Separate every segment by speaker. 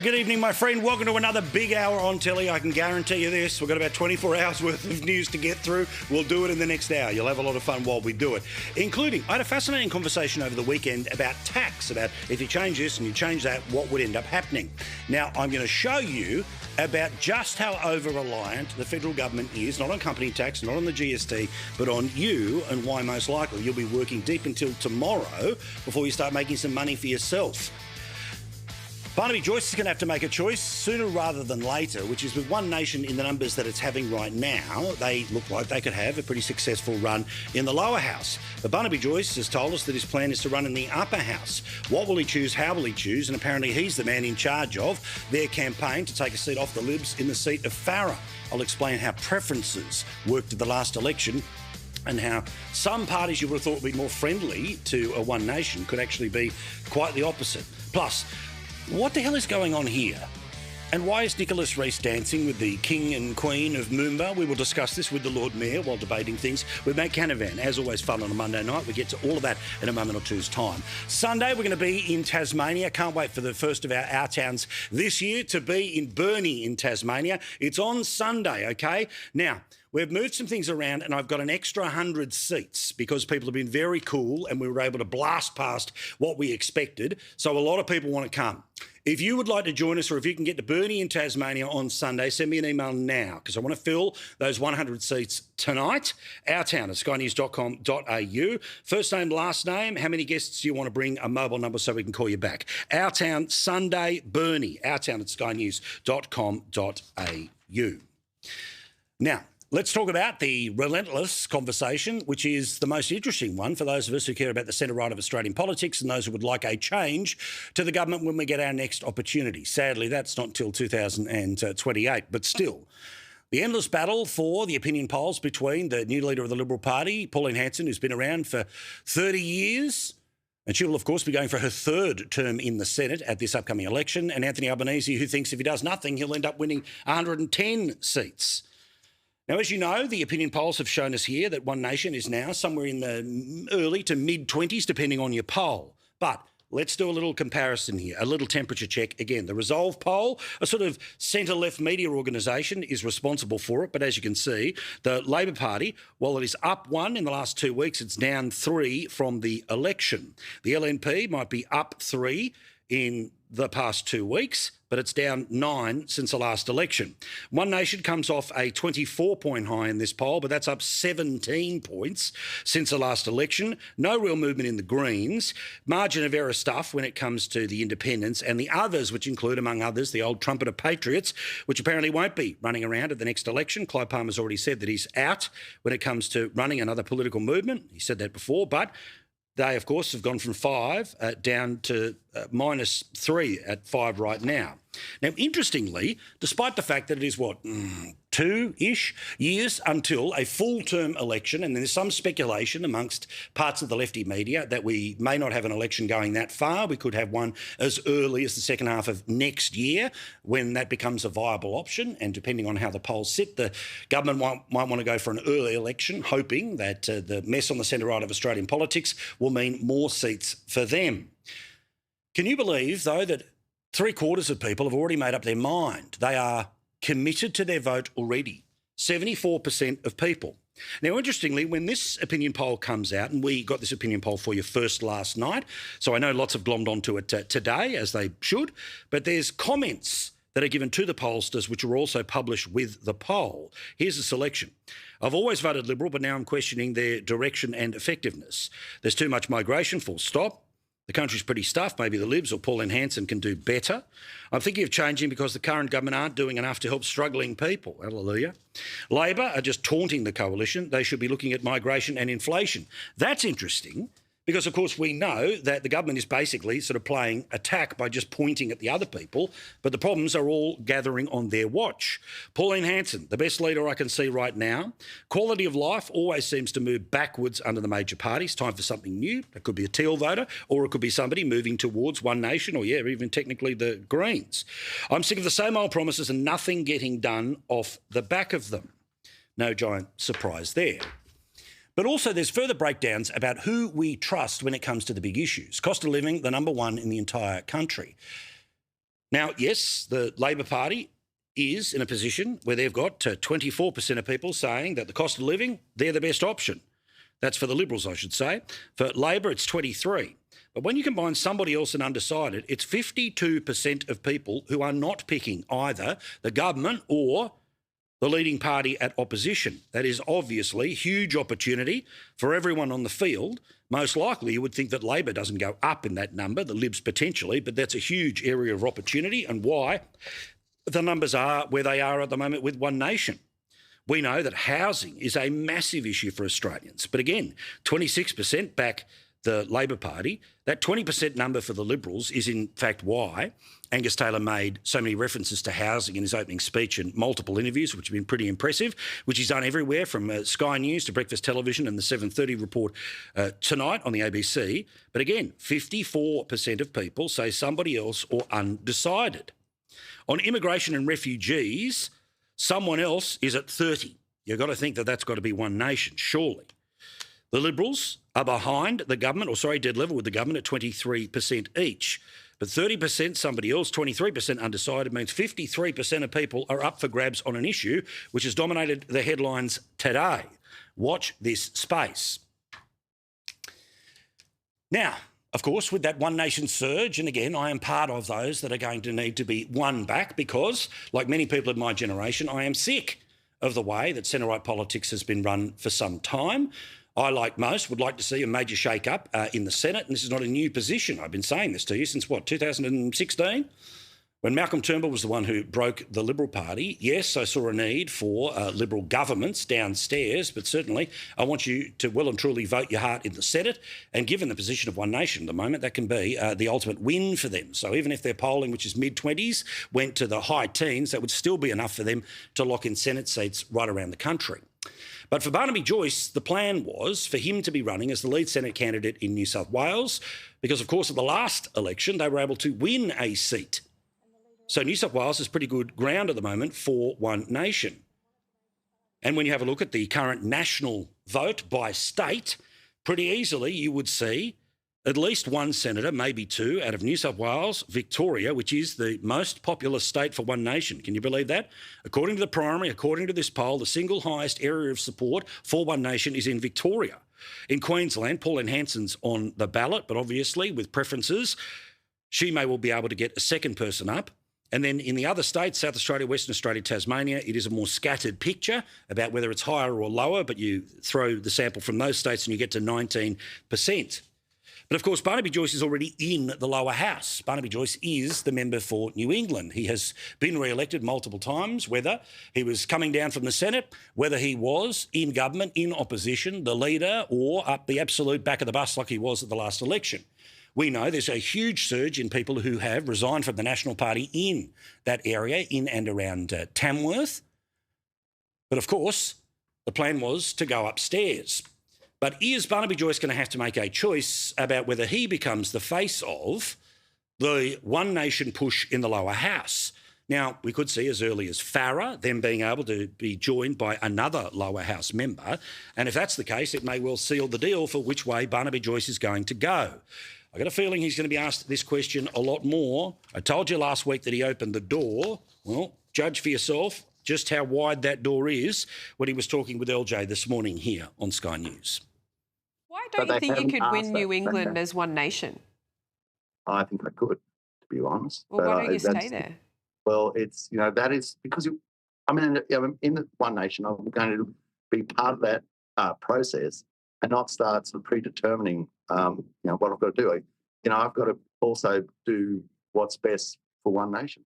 Speaker 1: Good evening, my friend. Welcome to another big hour on telly. I can guarantee you this. We've got about 24 hours worth of news to get through. We'll do it in the next hour. You'll have a lot of fun while we do it, including I had a fascinating conversation over the weekend about tax, about if you change this and you change that, what would end up happening. Now, I'm going to show you about just how over-reliant the federal government is, not on company tax, not on the GST, but on you, and why most likely you'll be working deep until tomorrow before you start making some money for yourself. Barnaby Joyce is going to have to make a choice sooner rather than later, which is with One Nation in the numbers that it's having right now, they look like they could have a pretty successful run in the lower house. But Barnaby Joyce has told us that his plan is to run in the upper house. What will he choose? How will he choose? And apparently he's the man in charge of their campaign to take a seat off the Libs in the seat of Farah. I'll explain how preferences worked at the last election and how some parties you would have thought would be more friendly to a One Nation could actually be quite the opposite. Plus, what the hell is going on here? And why is Nicholas Rees dancing with the King and Queen of Moomba? We will discuss this with the Lord Mayor while debating things with Matt Canavan. As always, fun on a Monday night. We get to all of that in a moment or two's time. Sunday, we're going to be in Tasmania. Can't wait for the first of our towns this year to be in Burnie in Tasmania. It's on Sunday, okay? Now, we've moved some things around and I've got an extra 100 seats because people have been very cool and we were able to blast past what we expected. So a lot of people want to come. If you would like to join us or if you can get to Burnie in Tasmania on Sunday, send me an email now because I want to fill those 100 seats tonight. Ourtown at skynews.com.au. First name, last name. How many guests do you want to bring? A mobile number so we can call you back. Ourtown, Sunday, Burnie. Ourtown at skynews.com.au. Now, let's talk about the relentless conversation, which is the most interesting one for those of us who care about the centre-right of Australian politics and those who would like a change to the government when we get our next opportunity. Sadly, that's not until 2028, but still. The endless battle for the opinion polls between the new leader of the Liberal Party, Pauline Hanson, who's been around for 30 years, and she will, of course, be going for her third term in the Senate at this upcoming election, and Anthony Albanese, who thinks if he does nothing, he'll end up winning 110 seats. Now, as you know, the opinion polls have shown us here that One Nation is now somewhere in the early to mid-20s, depending on your poll. But let's do a little comparison here, a little temperature check. Again, the Resolve poll, a sort of centre-left media organisation, is responsible for it. But as you can see, the Labor Party, while it is up 1 in the last 2 weeks, it's down 3 from the election. The LNP might be up 3 in the past 2 weeks, but it's down 9 since the last election. One Nation comes off a 24-point high in this poll, but that's up 17 points since the last election. No real movement in the Greens. Margin of error stuff when it comes to the independents and the others, which include, among others, the old trumpeter Patriots, which apparently won't be running around at the next election. Clive Palmer's already said that he's out when it comes to running another political movement. He said that before, but they, of course, have gone from 5 down to -3 at 5 right now. Now, interestingly, despite the fact that it is, 2-ish years until a full-term election, and there's some speculation amongst parts of the lefty media that we may not have an election going that far. We could have one as early as the second half of next year when that becomes a viable option, and depending on how the polls sit, the government might want to go for an early election, hoping that the mess on the centre-right of Australian politics will mean more seats for them. Can you believe, though, that 3/4 of people have already made up their mind? They are committed to their vote already. 74% of people. Now, interestingly, when this opinion poll comes out, and we got this opinion poll for you first last night, so I know lots have glommed onto it today, as they should, but there's comments that are given to the pollsters which are also published with the poll. Here's a selection. I've always voted Liberal, but now I'm questioning their direction and effectiveness. There's too much migration, full stop. The country's pretty stuffed. Maybe the Libs or Pauline Hanson can do better. I'm thinking of changing because the current government aren't doing enough to help struggling people. Hallelujah. Labor are just taunting the coalition. They should be looking at migration and inflation. That's interesting because, of course, we know that the government is basically sort of playing attack by just pointing at the other people, but the problems are all gathering on their watch. Pauline Hanson, the best leader I can see right now. Quality of life always seems to move backwards under the major parties. Time for something new. It could be a Teal voter, or it could be somebody moving towards One Nation, or, even technically the Greens. I'm sick of the same old promises and nothing getting done off the back of them. No giant surprise there. But also there's further breakdowns about who we trust when it comes to the big issues. Cost of living, the number one in the entire country. Now, yes, the Labor Party is in a position where they've got 24% of people saying that the cost of living, they're the best option. That's for the Liberals, I should say. For Labor, it's 23. But when you combine somebody else and undecided, it's 52% of people who are not picking either the government or the leading party at opposition. That is obviously huge opportunity for everyone on the field. Most likely you would think that Labor doesn't go up in that number, the Libs potentially, but that's a huge area of opportunity and why the numbers are where they are at the moment with One Nation. We know that housing is a massive issue for Australians. But again, 26% back the Labor Party. That 20% number for the Liberals is in fact why Angus Taylor made so many references to housing in his opening speech and multiple interviews, which have been pretty impressive, which he's done everywhere from Sky News to Breakfast Television and the 7:30 report tonight on the ABC. But again, 54% of people say somebody else or undecided. On immigration and refugees, someone else is at 30. You've got to think that that's got to be One Nation, surely. The Liberals are behind the government, or sorry, dead level with the government at 23% each. But 30% somebody else, 23% undecided means 53% of people are up for grabs on an issue which has dominated the headlines today. Watch this space. Now, of course, with that One Nation surge, and again, I am part of those that are going to need to be won back because, like many people of my generation, I am sick of the way that centre-right politics has been run for some time. I, like most, would like to see a major shake-up in the Senate, and this is not a new position. I've been saying this to you since, 2016? When Malcolm Turnbull was the one who broke the Liberal Party, yes, I saw a need for Liberal governments downstairs, but certainly I want you to well and truly vote your heart in the Senate, and given the position of One Nation at the moment, that can be the ultimate win for them. So even if their polling, which is mid-20s, went to the high teens, that would still be enough for them to lock in Senate seats right around the country. But for Barnaby Joyce, the plan was for him to be running as the lead Senate candidate in New South Wales because, of course, at the last election, they were able to win a seat. So New South Wales is pretty good ground at the moment for One Nation. And when you have a look at the current national vote by state, pretty easily you would see at least one senator, maybe two, out of New South Wales, Victoria, which is the most populous state for One Nation. Can you believe that? According to the primary, according to this poll, the single highest area of support for One Nation is in Victoria. In Queensland, Pauline Hanson's on the ballot, but obviously with preferences, she may well be able to get a second person up. And then in the other states, South Australia, Western Australia, Tasmania, it is a more scattered picture about whether it's higher or lower, but you throw the sample from those states and you get to 19%. But of course, Barnaby Joyce is already in the lower house. Barnaby Joyce is the member for New England. He has been re-elected multiple times, whether he was coming down from the Senate, whether he was in government, in opposition, the leader, or up the absolute back of the bus like he was at the last election. We know there's a huge surge in people who have resigned from the National Party in that area, in and around Tamworth. But of course, the plan was to go upstairs. But is Barnaby Joyce going to have to make a choice about whether he becomes the face of the One Nation push in the lower house? Now, we could see as early as Farrer, them being able to be joined by another lower house member. And if that's the case, it may well seal the deal for which way Barnaby Joyce is going to go. I got a feeling he's going to be asked this question a lot more. I told you last week that he opened the door. Well, judge for yourself just how wide that door is when he was talking with LJ this morning here on Sky News.
Speaker 2: Why don't you think you could win New England as One Nation?
Speaker 3: I think I could, to be honest.
Speaker 2: Well, why don't you stay there?
Speaker 3: Well, it's, that is because, in the One Nation, I'm going to be part of that process and not start sort of predetermining, what I've got to do. I've got to also do what's best for One Nation.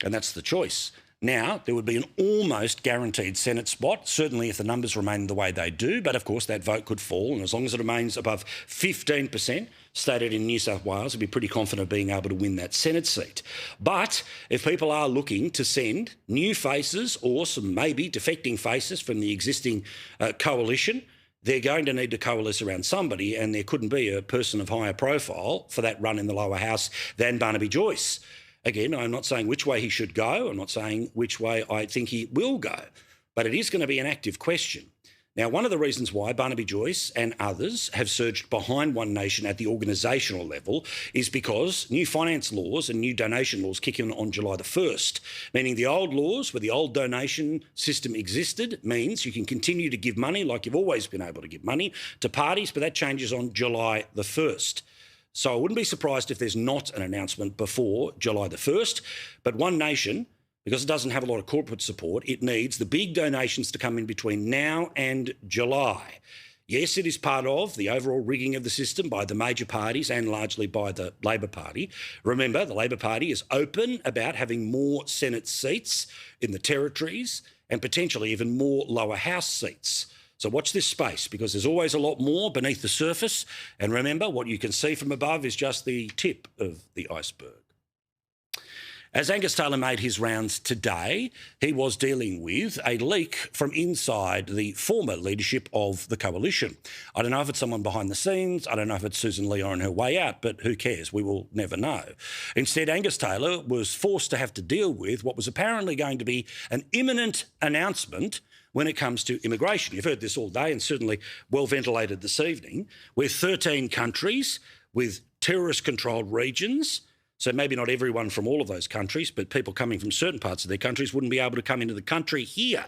Speaker 1: And that's the choice. Now, there would be an almost guaranteed Senate spot, certainly if the numbers remain the way they do, but of course that vote could fall, and as long as it remains above 15% stated in New South Wales, I'd be pretty confident of being able to win that Senate seat. But if people are looking to send new faces or some maybe defecting faces from the existing coalition, they're going to need to coalesce around somebody, and there couldn't be a person of higher profile for that run in the lower house than Barnaby Joyce. Again, I'm not saying which way he should go. I'm not saying which way I think he will go. But it is going to be an active question. Now, one of the reasons why Barnaby Joyce and others have surged behind One Nation at the organisational level is because new finance laws and new donation laws kick in on July the 1st, meaning the old laws where the old donation system existed means you can continue to give money like you've always been able to give money to parties, but that changes on July the 1st. So I wouldn't be surprised if there's not an announcement before July the 1st, but One Nation, because it doesn't have a lot of corporate support, it needs the big donations to come in between now and July. Yes, it is part of the overall rigging of the system by the major parties and largely by the Labor Party. Remember, the Labor Party is open about having more Senate seats in the territories and potentially even more lower house seats. So watch this space, because there's always a lot more beneath the surface. And remember, what you can see from above is just the tip of the iceberg. As Angus Taylor made his rounds today, he was dealing with a leak from inside the former leadership of the coalition. I don't know if it's someone behind the scenes. I don't know if it's Susan Lee on her way out, but who cares? We will never know. Instead, Angus Taylor was forced to have to deal with what was apparently going to be an imminent announcement when it comes to immigration. You've heard this all day and certainly well ventilated this evening, with 13 countries, with terrorist-controlled regions. So maybe not everyone from all of those countries, but people coming from certain parts of their countries wouldn't be able to come into the country here.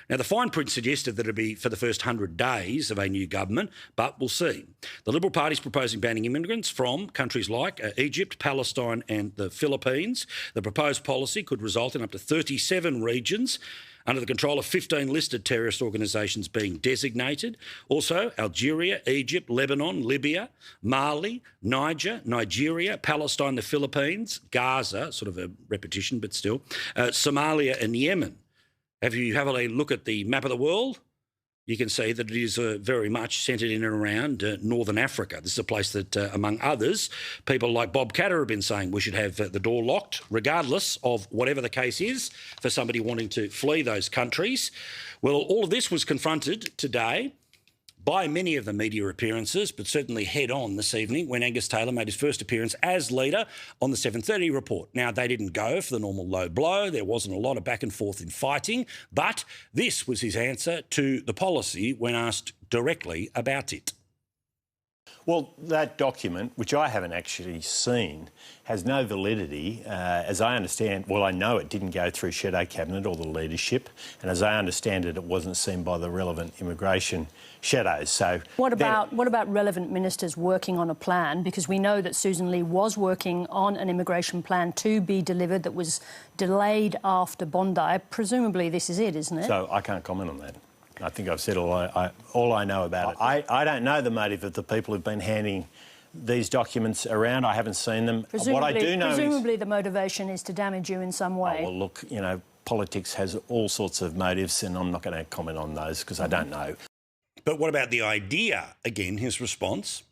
Speaker 1: Now, the fine print suggested that it would be for the first 100 days of a new government, but we'll see. The Liberal Party is proposing banning immigrants from countries like Egypt, Palestine and the Philippines. The proposed policy could result in up to 37 regions under the control of 15 listed terrorist organisations being designated. Also, Algeria, Egypt, Lebanon, Libya, Mali, Niger, Nigeria, Palestine, the Philippines, Gaza, sort of a repetition, but still, Somalia and Yemen. If you have a look at the map of the world, you can see that it is very much centred in and around Northern Africa. This is a place that, among others, people like Bob Katter have been saying we should have the door locked, regardless of whatever the case is, for somebody wanting to flee those countries. Well, all of this was confronted today by many of the media appearances, but certainly head-on this evening when Angus Taylor made his first appearance as leader on the 7:30 report. Now, they didn't go for the normal low blow. There wasn't a lot of back and forth in fighting, but this was his answer to the policy when asked directly about it.
Speaker 4: Well, that document, which I haven't actually seen, has no validity. As I understand, well, I know it didn't go through Shadow Cabinet or the leadership, and as I understand it, it wasn't seen by the relevant immigration shadows. So
Speaker 5: what about relevant ministers working on a plan? Because we know that Susan Lee was working on an immigration plan to be delivered that was delayed after Bondi. Presumably this is it, isn't it?
Speaker 4: So I can't comment on that. I think I've said all I know about it. I don't know the motive of the people who've been handing these documents around. I haven't seen them. What I do know
Speaker 5: presumably the motivation is to damage you in some way.
Speaker 4: Oh, well, look, you know, politics has all sorts of motives, and I'm not going to comment on those because I don't know.
Speaker 1: But what about the idea? Again, his response.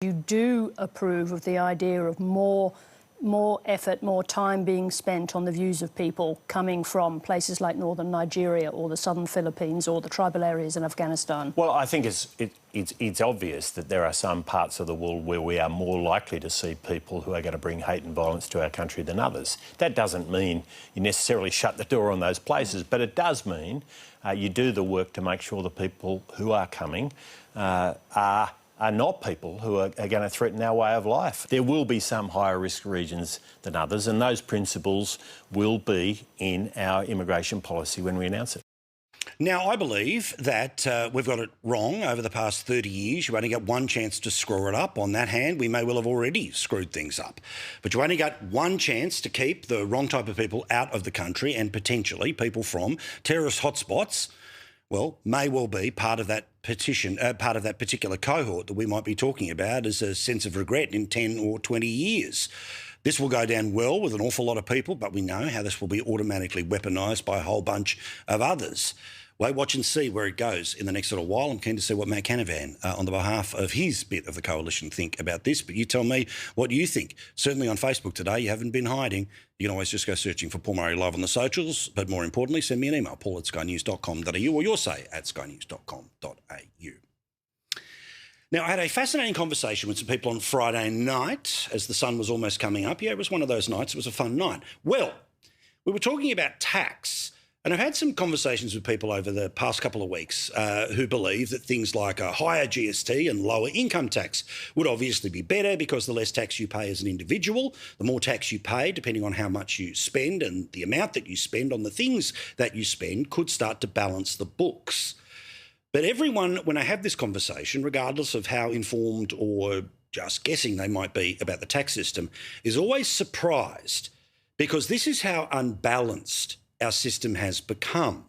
Speaker 5: You do approve of the idea of more effort, more time being spent on the views of people coming from places like northern Nigeria or the southern Philippines or the tribal areas in Afghanistan?
Speaker 4: Well, I think it's obvious that there are some parts of the world where we are more likely to see people who are going to bring hate and violence to our country than others. That doesn't mean you necessarily shut the door on those places, but it does mean you do the work to make sure the people who are coming are not people who are going to threaten our way of life. There will be some higher risk regions than others, and those principles will be in our immigration policy when we announce it.
Speaker 1: Now, I believe that we've got it wrong over the past 30 years. You only get one chance to screw it up. On that hand, we may well have already screwed things up. But you only got one chance to keep the wrong type of people out of the country, and potentially people from terrorist hotspots, well, may well be part of that part of that particular cohort that we might be talking about as a sense of regret in 10 or 20 years. This will go down well with an awful lot of people, but we know how this will be automatically weaponised by a whole bunch of others. Wait, watch and see where it goes in the next little while. I'm keen to see what Matt Canavan, on the behalf of his bit of the coalition, think about this. But you tell me what you think. Certainly on Facebook today, you haven't been hiding. You can always just go searching for Paul Murray Live on the socials. But more importantly, send me an email, paul@skynews.com.au, or your say at skynews.com.au. Now, I had a fascinating conversation with some people on Friday night as the sun was almost coming up. Yeah, it was one of those nights. It was a fun night. Well, we were talking about tax And I've had some conversations with people over the past couple of weeks who believe that things like a higher GST and lower income tax would obviously be better because the less tax you pay as an individual, the more tax you pay, depending on how much you spend and the amount that you spend on the things that you spend, could start to balance the books. But everyone, when I have this conversation, regardless of how informed or just guessing they might be about the tax system, is always surprised because this is how unbalanced our system has become.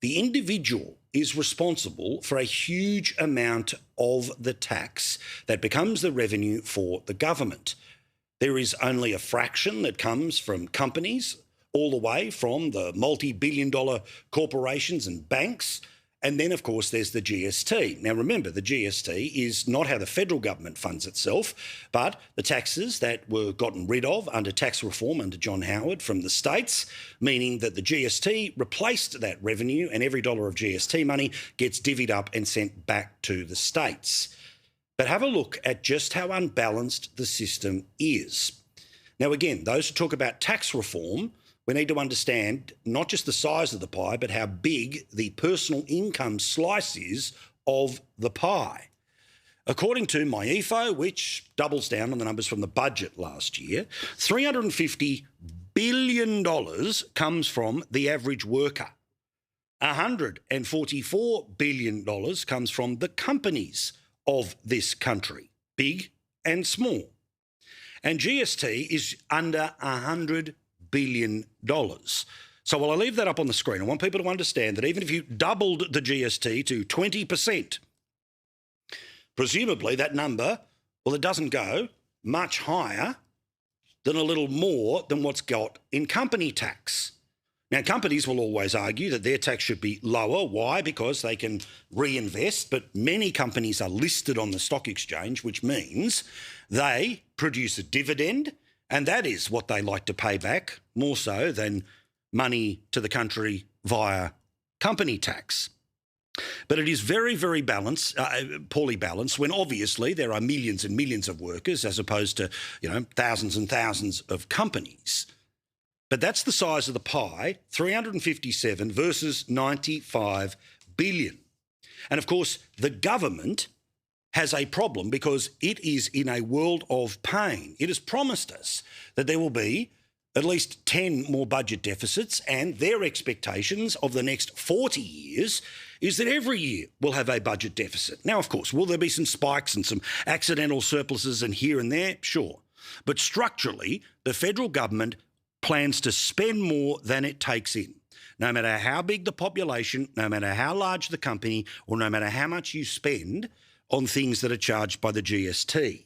Speaker 1: The individual is responsible for a huge amount of the tax that becomes the revenue for the government. There is only a fraction that comes from companies, all the way from the multi-billion-dollar corporations and banks. And then, of course, there's the GST. Now, remember, the GST is not how the federal government funds itself, but the taxes that were gotten rid of under tax reform under John Howard from the states, meaning that the GST replaced that revenue and every dollar of GST money gets divvied up and sent back to the states. But have a look at just how unbalanced the system is. Now, again, those who talk about tax reform, we need to understand not just the size of the pie, but how big the personal income slice is of the pie. According to MyEFO, which doubles down on the numbers from the budget last year, $350 billion comes from the average worker. $144 billion comes from the companies of this country, big and small. And GST is under $100 billion. So while I leave that up on the screen, I want people to understand that even if you doubled the GST to 20%, presumably that number, well, it doesn't go much higher than a little more than what's got in company tax. Now, companies will always argue that their tax should be lower. Why? Because they can reinvest, but many companies are listed on the stock exchange, which means they produce a dividend, and that is what they like to pay back, more so than money to the country via company tax. But it is very, very poorly balanced when obviously there are millions and millions of workers as opposed to, thousands and thousands of companies. But that's the size of the pie, 357 versus 95 billion. And of course, the government has a problem because it is in a world of pain. It has promised us that there will be at least 10 more budget deficits, and their expectations of the next 40 years is that every year we'll have a budget deficit. Now, of course, will there be some spikes and some accidental surpluses and here and there? Sure. But structurally, the federal government plans to spend more than it takes in. No matter how big the population, no matter how large the company, or no matter how much you spend on things that are charged by the GST.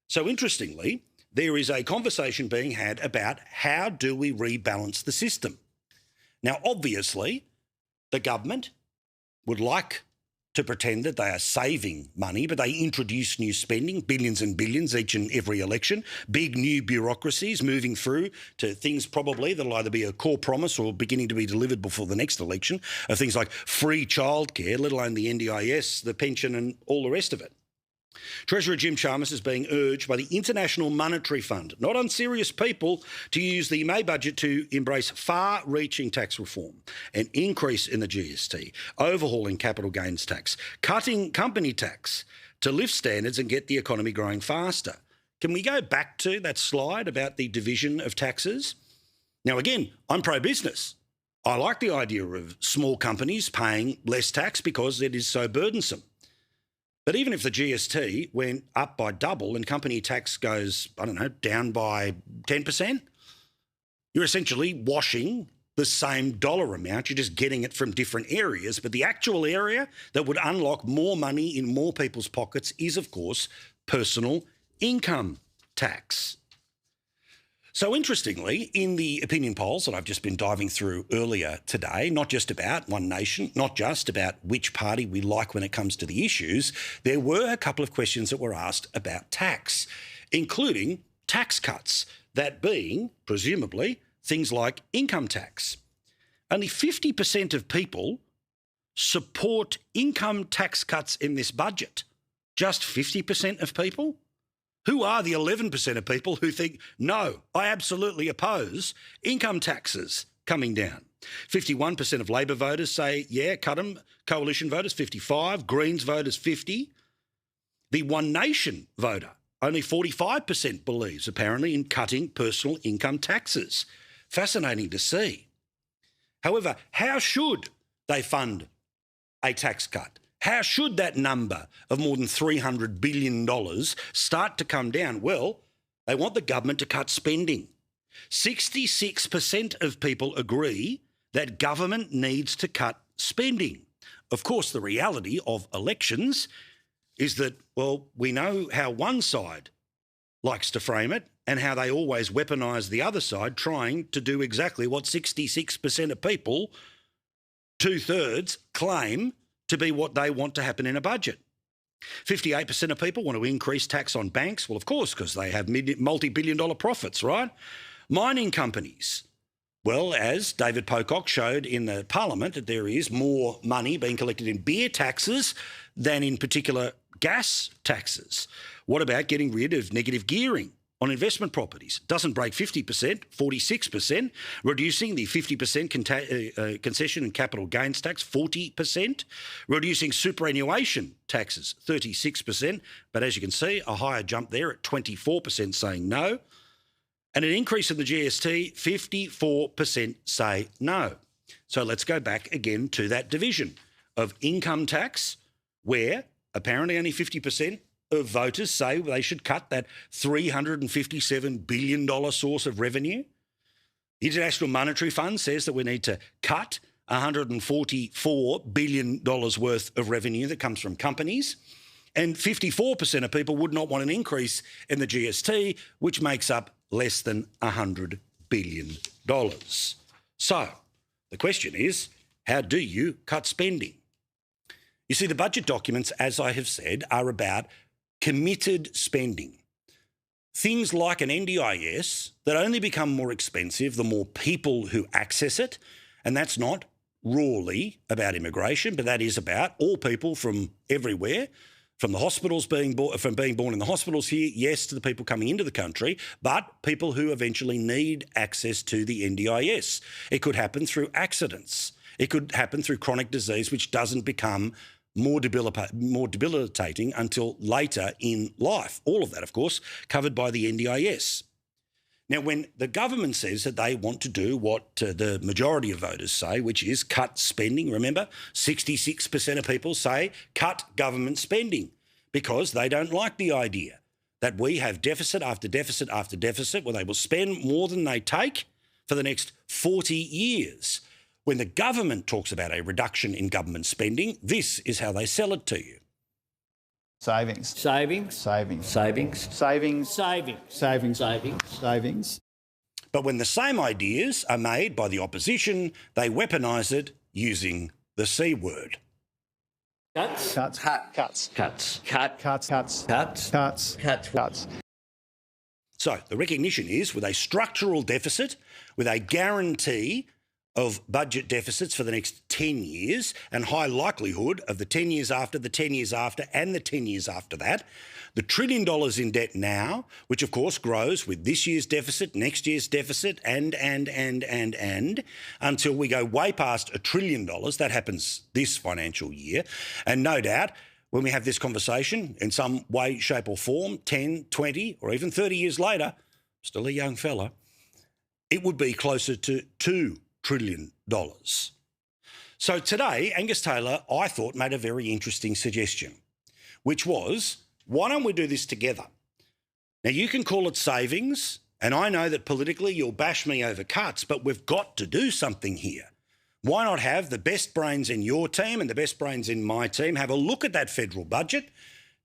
Speaker 1: So interestingly, there is a conversation being had about how do we rebalance the system. Now, obviously, the government would like to pretend that they are saving money, but they introduce new spending, billions and billions each and every election, big new bureaucracies moving through to things probably that'll either be a core promise or beginning to be delivered before the next election, of things like free childcare, let alone the NDIS, the pension and all the rest of it. Treasurer Jim Chalmers is being urged by the International Monetary Fund, not unserious people, to use the May budget to embrace far-reaching tax reform, an increase in the GST, overhauling capital gains tax, cutting company tax to lift standards and get the economy growing faster. Can we go back to that slide about the division of taxes? Now, again, I'm pro-business. I like the idea of small companies paying less tax because it is so burdensome. But even if the GST went up by double and company tax goes, down by 10%, you're essentially washing the same dollar amount. You're just getting it from different areas. But the actual area that would unlock more money in more people's pockets is, of course, personal income tax. So interestingly, in the opinion polls that I've just been diving through earlier today, not just about One Nation, not just about which party we like when it comes to the issues, there were a couple of questions that were asked about tax, including tax cuts, that being, presumably, things like income tax. Only 50% of people support income tax cuts in this budget. Just 50% of people? Who are the 11% of people who think, no, I absolutely oppose income taxes coming down? 51% of Labor voters say, yeah, cut them. Coalition voters, 55. Greens voters, 50. The One Nation voter, only 45% believes, apparently, in cutting personal income taxes. Fascinating to see. However, how should they fund a tax cut? How should that number of more than $300 billion start to come down? Well, they want the government to cut spending. 66% of people agree that government needs to cut spending. Of course, the reality of elections is that, well, we know how one side likes to frame it and how they always weaponise the other side, trying to do exactly what 66% of people, 2/3, claim to be what they want to happen in a budget. 58% of people want to increase tax on banks. Well, of course, because they have multi-billion-dollar profits, right? Mining companies. Well, as David Pocock showed in the Parliament, that there is more money being collected in beer taxes than in particular gas taxes. What about getting rid of negative gearing on investment properties? Doesn't break 50%, 46%, reducing the 50% concession and capital gains tax, 40%, reducing superannuation taxes, 36%, but as you can see, a higher jump there at 24% saying no, and an increase in the GST, 54% say no. So let's go back again to that division of income tax, where apparently only 50% of voters say they should cut that $357 billion source of revenue. The International Monetary Fund says that we need to cut $144 billion worth of revenue that comes from companies. And 54% of people would not want an increase in the GST, which makes up less than $100 billion. So the question is, how do you cut spending? You see, the budget documents, as I have said, are about committed spending. Things like an NDIS that only become more expensive the more people who access it, and that's not rawly about immigration, but that is about all people from everywhere, from the hospitals being born in the hospitals here, yes, to the people coming into the country, but people who eventually need access to the NDIS. It could happen through accidents. It could happen through chronic disease, which doesn't become more debilitating until later in life. All of that, of course, covered by the NDIS. Now, when the government says that they want to do what the majority of voters say, which is cut spending, remember, 66% of people say cut government spending because they don't like the idea that we have deficit after deficit after deficit where they will spend more than they take for the next 40 years. When the government talks about a reduction in government spending, this is how they sell it to you.
Speaker 6: Savings.
Speaker 7: Savings.
Speaker 6: Savings.
Speaker 7: Savings.
Speaker 6: Savings.
Speaker 7: Savings.
Speaker 6: Savings.
Speaker 7: Savings.
Speaker 6: Savings.
Speaker 1: But when the same ideas are made by the opposition, they weaponise it using the C word.
Speaker 7: Cuts.
Speaker 6: Cuts.
Speaker 7: Cuts. Cuts. Cut.
Speaker 6: Cuts. Cuts.
Speaker 7: Cuts.
Speaker 6: Cuts.
Speaker 7: Cuts.
Speaker 6: Cuts.
Speaker 1: So the recognition is with a structural deficit, with a guarantee of budget deficits for the next 10 years and high likelihood of the 10 years after, the 10 years after and the 10 years after that, the $1 trillion in debt now, which of course grows with this year's deficit, next year's deficit and until we go way past $1 trillion. That happens this financial year. And no doubt when we have this conversation in some way, shape or form, 10, 20 or even 30 years later, still a young fella, it would be closer to $2 trillion. So today, Angus Taylor, I thought, made a very interesting suggestion, which was, why don't we do this together? Now, you can call it savings, and I know that politically you'll bash me over cuts, but we've got to do something here. Why not have the best brains in your team and the best brains in my team have a look at that federal budget?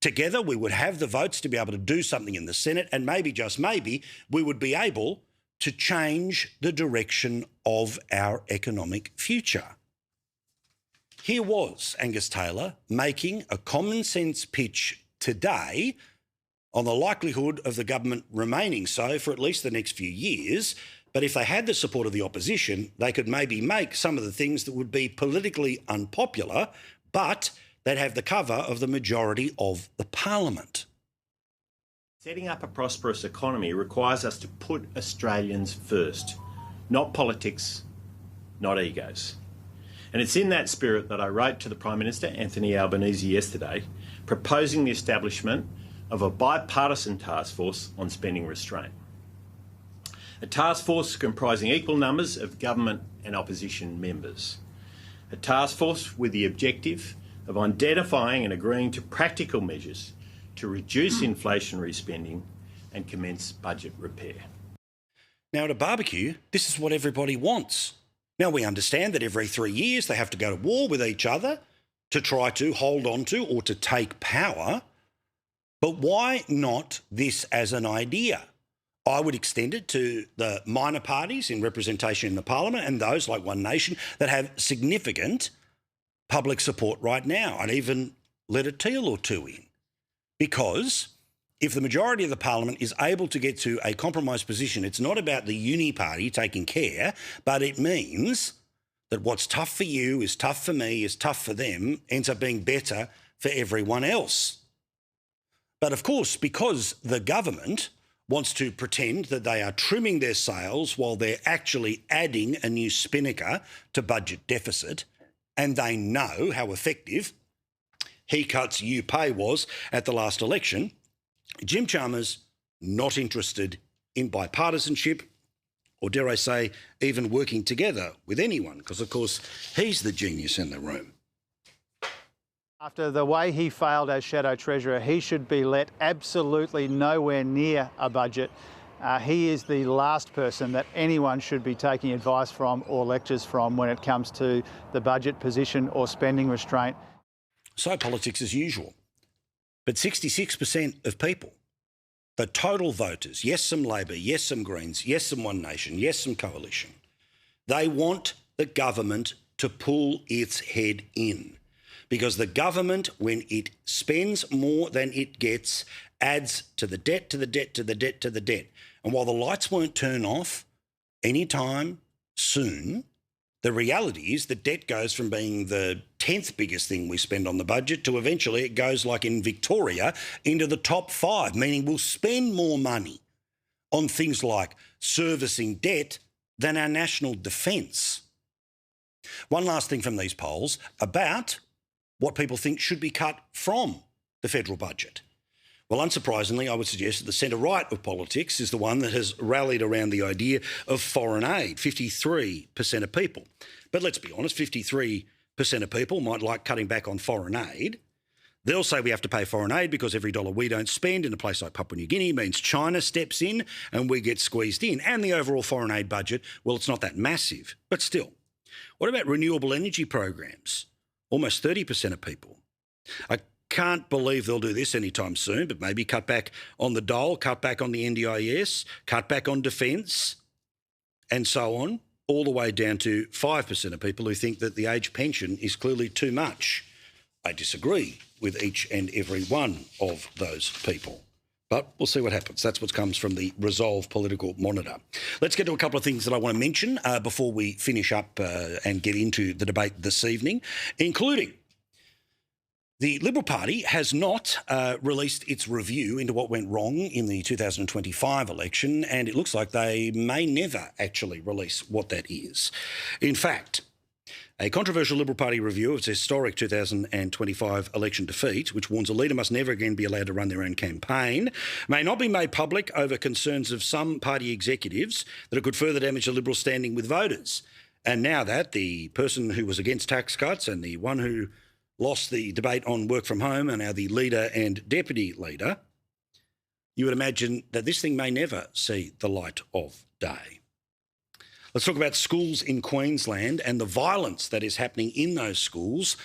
Speaker 1: Together, we would have the votes to be able to do something in the Senate, and maybe, just maybe, we would be able to change the direction of our economic future. Here was Angus Taylor making a common sense pitch today on the likelihood of the government remaining so for at least the next few years, but if they had the support of the opposition, they could maybe make some of the things that would be politically unpopular, but they'd have the cover of the majority of the parliament.
Speaker 4: Setting up a prosperous economy requires us to put Australians first, not politics, not egos. And it's in that spirit that I wrote to the Prime Minister, Anthony Albanese, yesterday, proposing the establishment of a bipartisan task force on spending restraint. A task force comprising equal numbers of government and opposition members. A task force with the objective of identifying and agreeing to practical measures to reduce inflationary spending and commence budget repair.
Speaker 1: Now, at a barbecue, this is what everybody wants. Now, we understand that every 3 years they have to go to war with each other to try to hold on to or to take power. But why not this as an idea? I would extend it to the minor parties in representation in the parliament and those like One Nation that have significant public support right now. I'd even let a teal or two in. Because if the majority of the parliament is able to get to a compromise position, it's not about the uni party taking care, but it means that what's tough for you is tough for me, is tough for them, ends up being better for everyone else. But of course, because the government wants to pretend that they are trimming their sails while they're actually adding a new spinnaker to budget deficit, and they know how effective he cuts, you pay was at the last election, Jim Chalmers not interested in bipartisanship, or dare I say, even working together with anyone, because of course he's the genius in the room.
Speaker 6: After the way he failed as Shadow Treasurer, he should be let absolutely nowhere near a budget. He is the last person that anyone should be taking advice from or lectures from when it comes to the budget position or spending restraint.
Speaker 1: So politics as usual. But 66% of people, the total voters, yes, some Labor, yes, some Greens, yes, some One Nation, yes, some Coalition, they want the government to pull its head in. Because the government, when it spends more than it gets, adds to the debt, to the debt, to the debt, to the debt. And while the lights won't turn off anytime soon, the reality is that debt goes from being the 10th biggest thing we spend on the budget to eventually it goes, like in Victoria, into the top 5, meaning we'll spend more money on things like servicing debt than our national defence. One last thing from these polls about what people think should be cut from the federal budget. Well, unsurprisingly, I would suggest that the centre-right of politics is the one that has rallied around the idea of foreign aid, 53% of people. But let's be honest, 53% of people might like cutting back on foreign aid. They'll say we have to pay foreign aid because every dollar we don't spend in a place like Papua New Guinea means China steps in and we get squeezed in. And the overall foreign aid budget, well, it's not that massive, but still. What about renewable energy programs? Almost 30% of people. I can't believe they'll do this anytime soon, but maybe cut back on the dole, cut back on the NDIS, cut back on defence, and so on, all the way down to 5% of people who think that the age pension is clearly too much. I disagree with each and every one of those people. But we'll see what happens. That's what comes from the Resolve Political Monitor. Let's get to a couple of things that I want to mention before we finish up and get into the debate this evening, including the Liberal Party has not released its review into what went wrong in the 2025 election, and it looks like they may never actually release what that is. In fact, a controversial Liberal Party review of its historic 2025 election defeat, which warns a leader must never again be allowed to run their own campaign, may not be made public over concerns of some party executives that it could further damage the Liberal standing with voters. And now that the person who was against tax cuts and the one who lost the debate on work from home are now the leader and deputy leader, you would imagine that this thing may never see the light of day. Let's talk about schools in Queensland and the violence that is happening in those schools,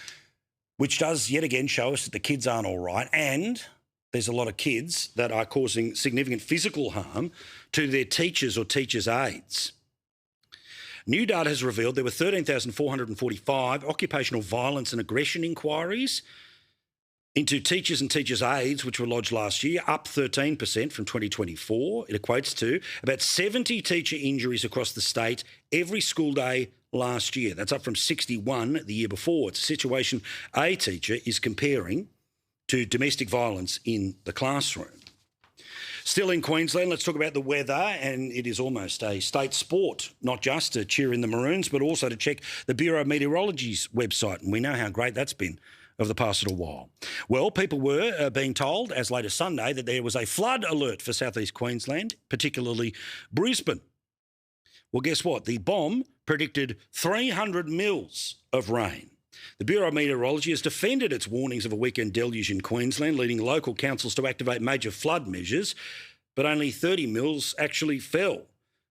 Speaker 1: which does yet again show us that the kids aren't all right, and there's a lot of kids that are causing significant physical harm to their teachers or teachers' aides. New data has revealed there were 13,445 occupational violence and aggression inquiries into teachers and teachers' aides, which were lodged last year, up 13% from 2024. It equates to about 70 teacher injuries across the state every school day last year. That's up from 61 the year before. It's a situation a teacher is comparing to domestic violence in the classroom. Still in Queensland, let's talk about the weather, and it is almost a state sport, not just to cheer in the Maroons, but also to check the Bureau of Meteorology's website, and we know how great that's been over the past little while. Well, people were being told, as late as Sunday, that there was a flood alert for southeast Queensland, particularly Brisbane. Well, guess what? The BOM predicted 300 mils of rain. The Bureau of Meteorology has defended its warnings of a weekend deluge in Queensland, leading local councils to activate major flood measures, but only 30 mils actually fell.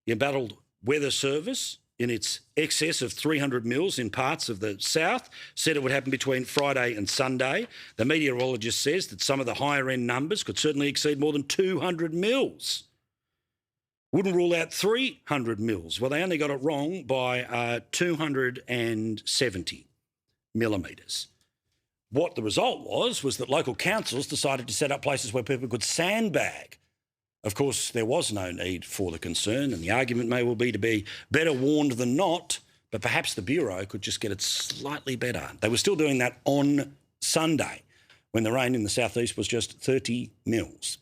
Speaker 1: The embattled Weather Service, in its excess of 300 mils in parts of the south, said it would happen between Friday and Sunday. The meteorologist says that some of the higher-end numbers could certainly exceed more than 200 mils. Wouldn't rule out 300 mils. Well, they only got it wrong by 270 millimetres. What the result was that local councils decided to set up places where people could sandbag. Of course, there was no need for the concern, and the argument may well be to be better warned than not, but perhaps the Bureau could just get it slightly better. They were still doing that on Sunday when the rain in the southeast was just 30 mils.